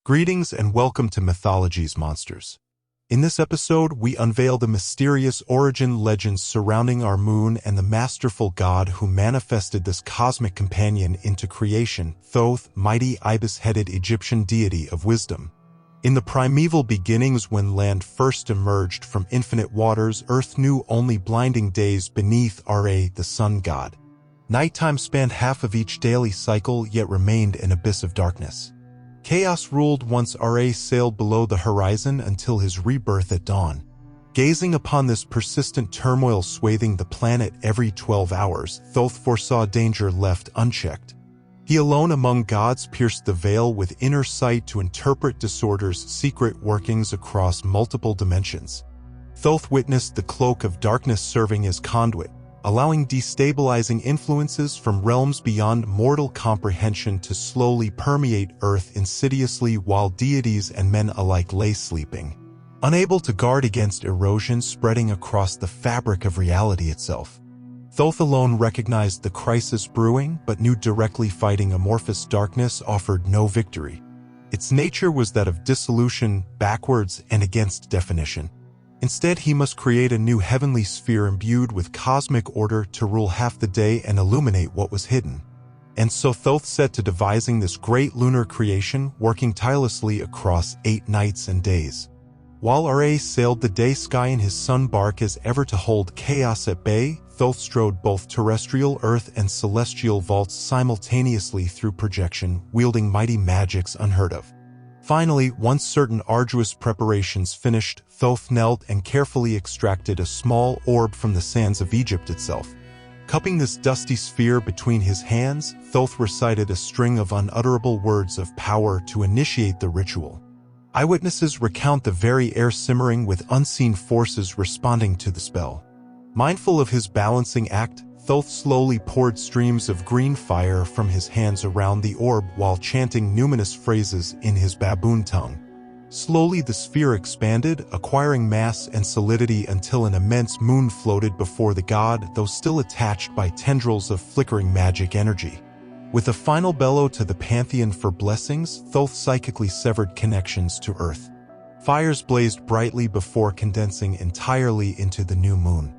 Greetings and welcome to Mythology's Monsters. In this episode, we unveil the mysterious origin legends surrounding our moon and the masterful god who manifested this cosmic companion into creation, Thoth, mighty ibis-headed Egyptian deity of wisdom. In the primeval beginnings, when land first emerged from infinite waters, Earth knew only blinding days beneath Ra, the sun god. Nighttime spanned half of each daily cycle, yet remained an abyss of darkness. Chaos ruled once Ra sailed below the horizon until his rebirth at dawn. Gazing upon this persistent turmoil swathing the planet every 12 hours, Thoth foresaw danger left unchecked. He alone among gods pierced the veil with inner sight to interpret disorder's secret workings across multiple dimensions. Thoth witnessed the cloak of darkness serving as conduit, allowing destabilizing influences from realms beyond mortal comprehension to slowly permeate Earth insidiously while deities and men alike lay sleeping, unable to guard against erosion spreading across the fabric of reality itself. Thoth alone recognized the crisis brewing, but knew directly fighting amorphous darkness offered no victory. Its nature was that of dissolution, backwards, and against definition. Instead, he must create a new heavenly sphere imbued with cosmic order to rule half the day and illuminate what was hidden. And so Thoth set to devising this great lunar creation, working tirelessly across 8 nights and days. While Ra sailed the day sky in his sun bark as ever to hold chaos at bay, Thoth strode both terrestrial Earth and celestial vaults simultaneously through projection, wielding mighty magics unheard of. Finally, once certain arduous preparations finished, Thoth knelt and carefully extracted a small orb from the sands of Egypt itself. Cupping this dusty sphere between his hands, Thoth recited a string of unutterable words of power to initiate the ritual. Eyewitnesses recount the very air simmering with unseen forces responding to the spell. Mindful of his balancing act, Thoth slowly poured streams of green fire from his hands around the orb while chanting numinous phrases in his baboon tongue. Slowly the sphere expanded, acquiring mass and solidity until an immense moon floated before the god, though still attached by tendrils of flickering magic energy. With a final bellow to the pantheon for blessings, Thoth psychically severed connections to Earth. Fires blazed brightly before condensing entirely into the new moon.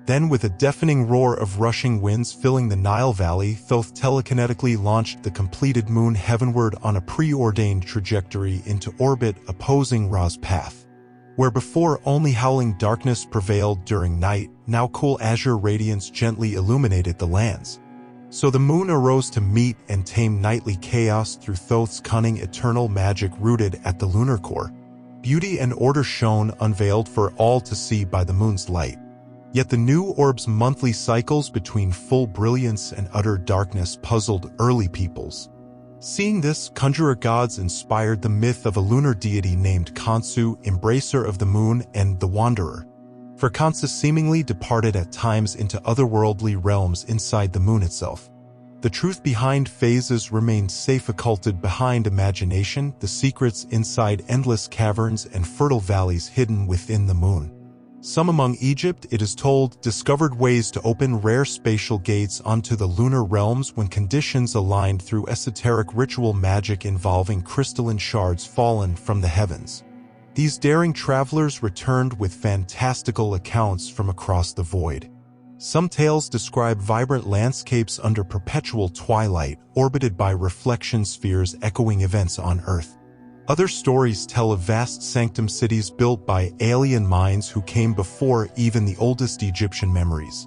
Then, with a deafening roar of rushing winds filling the Nile Valley, Thoth telekinetically launched the completed moon heavenward on a preordained trajectory into orbit opposing Ra's path. Where before only howling darkness prevailed during night, now cool azure radiance gently illuminated the lands. So the moon arose to meet and tame nightly chaos through Thoth's cunning eternal magic rooted at the lunar core. Beauty and order shone unveiled for all to see by the moon's light. Yet the new orb's monthly cycles between full brilliance and utter darkness puzzled early peoples. Seeing this, conjurer gods inspired the myth of a lunar deity named Khonsu, embracer of the moon and the wanderer. For Khonsu seemingly departed at times into otherworldly realms inside the moon itself. The truth behind phases remained safe occulted behind imagination, the secrets inside endless caverns and fertile valleys hidden within the moon. Some among Egypt, it is told, discovered ways to open rare spatial gates onto the lunar realms when conditions aligned through esoteric ritual magic involving crystalline shards fallen from the heavens. These daring travelers returned with fantastical accounts from across the void. Some tales describe vibrant landscapes under perpetual twilight, orbited by reflection spheres echoing events on Earth. Other stories tell of vast sanctum cities built by alien minds who came before even the oldest Egyptian memories.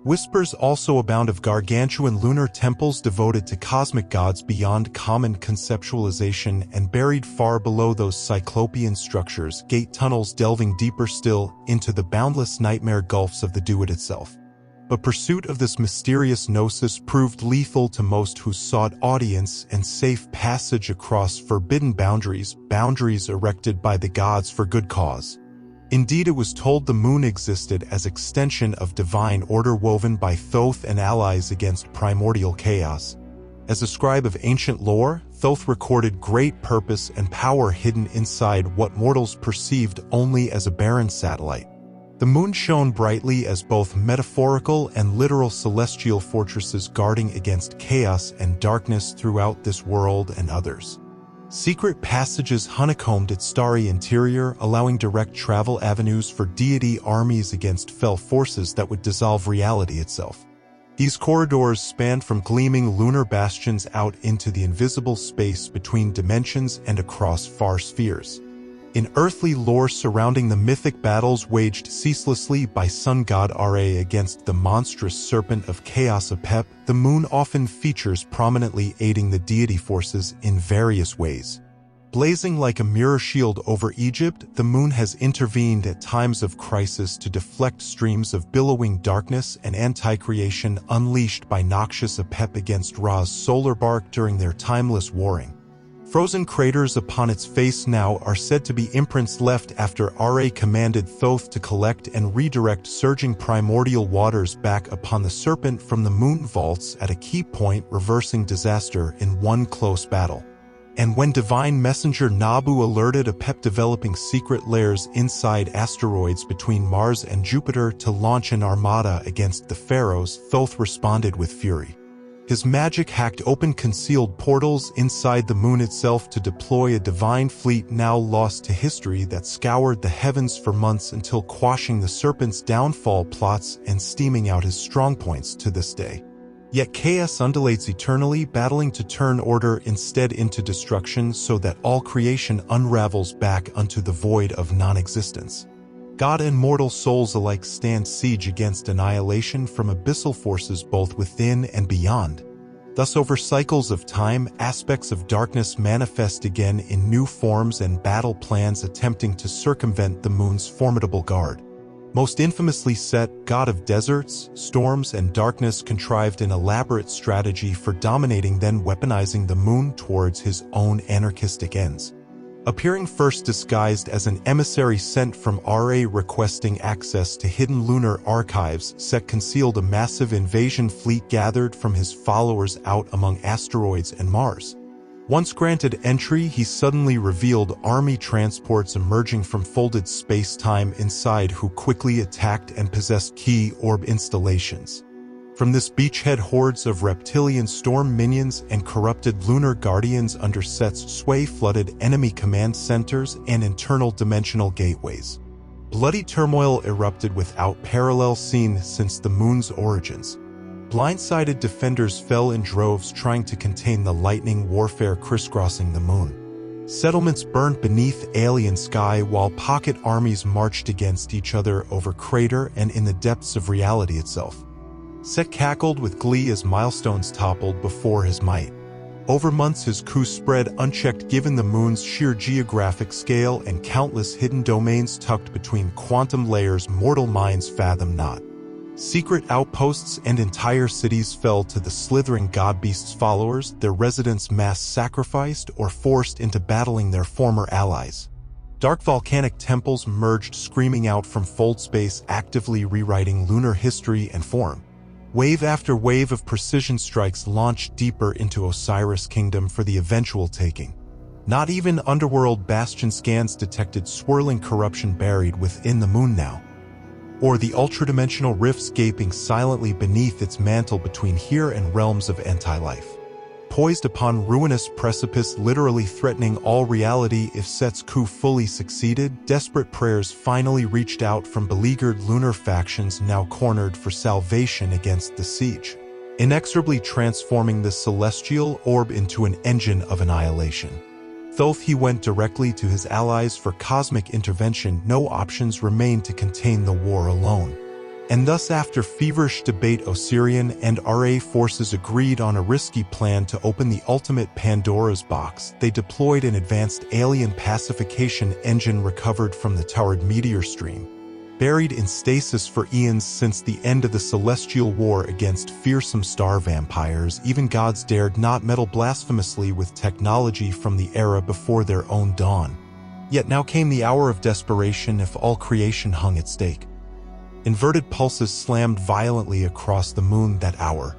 Whispers also abound of gargantuan lunar temples devoted to cosmic gods beyond common conceptualization and buried far below those cyclopean structures, gate tunnels delving deeper still into the boundless nightmare gulfs of the Duat itself. But pursuit of this mysterious gnosis proved lethal to most who sought audience and safe passage across forbidden boundaries erected by the gods for good cause. Indeed, it was told the moon existed as extension of divine order woven by Thoth and allies against primordial chaos. As a scribe of ancient lore, Thoth recorded great purpose and power hidden inside what mortals perceived only as a barren satellite. The moon shone brightly as both metaphorical and literal celestial fortresses guarding against chaos and darkness throughout this world and others. Secret passages honeycombed its starry interior, allowing direct travel avenues for deity armies against fell forces that would dissolve reality itself. These corridors spanned from gleaming lunar bastions out into the invisible space between dimensions and across far spheres. In earthly lore surrounding the mythic battles waged ceaselessly by sun god Ra against the monstrous serpent of chaos Apep, the moon often features prominently aiding the deity forces in various ways. Blazing like a mirror shield over Egypt, the moon has intervened at times of crisis to deflect streams of billowing darkness and anti-creation unleashed by noxious Apep against Ra's solar bark during their timeless warring. Frozen craters upon its face now are said to be imprints left after Ra commanded Thoth to collect and redirect surging primordial waters back upon the serpent from the moon vaults at a key point, reversing disaster in one close battle. And when divine messenger Nabu alerted Apep developing secret lairs inside asteroids between Mars and Jupiter to launch an armada against the pharaohs, Thoth responded with fury. His magic hacked open concealed portals inside the moon itself to deploy a divine fleet now lost to history that scoured the heavens for months until quashing the serpent's downfall plots and steaming out his strongpoints to this day. Yet chaos undulates eternally, battling to turn order instead into destruction so that all creation unravels back unto the void of non-existence. God and mortal souls alike stand siege against annihilation from abyssal forces both within and beyond. Thus, over cycles of time, aspects of darkness manifest again in new forms and battle plans attempting to circumvent the moon's formidable guard. Most infamously Set, god of deserts, storms, and darkness, contrived an elaborate strategy for dominating then weaponizing the moon towards his own anarchistic ends. Appearing first disguised as an emissary sent from Ra requesting access to hidden lunar archives, Set concealed a massive invasion fleet gathered from his followers out among asteroids and Mars. Once granted entry, he suddenly revealed army transports emerging from folded space-time inside who quickly attacked and possessed key orb installations. From this beachhead, hordes of reptilian storm minions and corrupted lunar guardians under Set's sway flooded enemy command centers and internal dimensional gateways. Bloody turmoil erupted without parallel seen since the moon's origins. Blindsided defenders fell in droves trying to contain the lightning warfare crisscrossing the moon. Settlements burned beneath alien sky while pocket armies marched against each other over crater and in the depths of reality itself. Set cackled with glee as milestones toppled before his might. Over months his coup spread unchecked given the moon's sheer geographic scale and countless hidden domains tucked between quantum layers mortal minds fathom not. Secret outposts and entire cities fell to the slithering god-beast's followers, their residents mass sacrificed or forced into battling their former allies. Dark volcanic temples merged screaming out from fold space, actively rewriting lunar history and form. Wave after wave of precision strikes launched deeper into Osiris' kingdom for the eventual taking. Not even underworld bastion scans detected swirling corruption buried within the moon now, or the ultradimensional rifts gaping silently beneath its mantle between here and realms of anti-life. Poised upon ruinous precipice, literally threatening all reality if Set's coup fully succeeded, desperate prayers finally reached out from beleaguered lunar factions now cornered for salvation against the siege, inexorably transforming the celestial orb into an engine of annihilation. Thoth he went directly to his allies for cosmic intervention. No options remained to contain the war alone. And thus, after feverish debate, Osirian and Ra forces agreed on a risky plan to open the ultimate Pandora's box. They deployed an advanced alien pacification engine recovered from the Taurid meteor stream, buried in stasis for eons since the end of the celestial war against fearsome star vampires. Even gods dared not meddle blasphemously with technology from the era before their own dawn. Yet now came the hour of desperation if all creation hung at stake. Inverted pulses slammed violently across the moon that hour.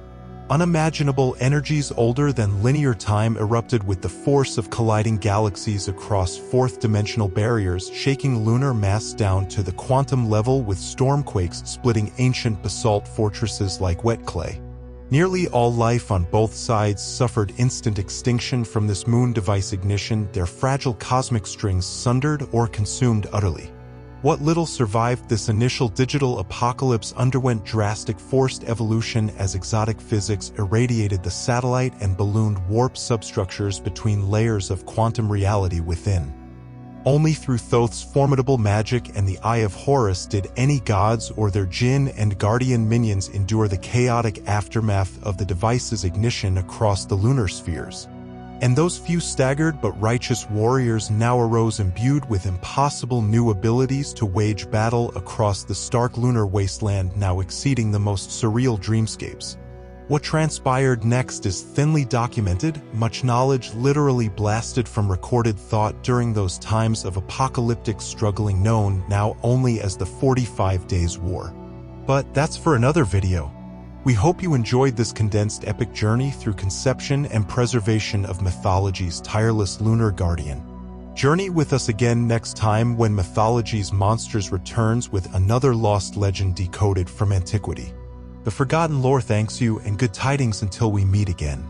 Unimaginable energies older than linear time erupted with the force of colliding galaxies across fourth-dimensional barriers, shaking lunar mass down to the quantum level with stormquakes splitting ancient basalt fortresses like wet clay. Nearly all life on both sides suffered instant extinction from this moon device ignition, their fragile cosmic strings sundered or consumed utterly. What little survived this initial digital apocalypse underwent drastic forced evolution as exotic physics irradiated the satellite and ballooned warp substructures between layers of quantum reality within. Only through Thoth's formidable magic and the Eye of Horus did any gods or their Jinn and guardian minions endure the chaotic aftermath of the device's ignition across the lunar spheres. And those few staggered but righteous warriors now arose imbued with impossible new abilities to wage battle across the stark lunar wasteland now exceeding the most surreal dreamscapes. What transpired next is thinly documented, much knowledge literally blasted from recorded thought during those times of apocalyptic struggling known now only as the 45 Days War. But that's for another video. We hope you enjoyed this condensed epic journey through conception and preservation of mythology's tireless lunar guardian. Journey with us again next time when Mythology's Monsters returns with another lost legend decoded from antiquity. The Forgotten Lore thanks you, and good tidings until we meet again.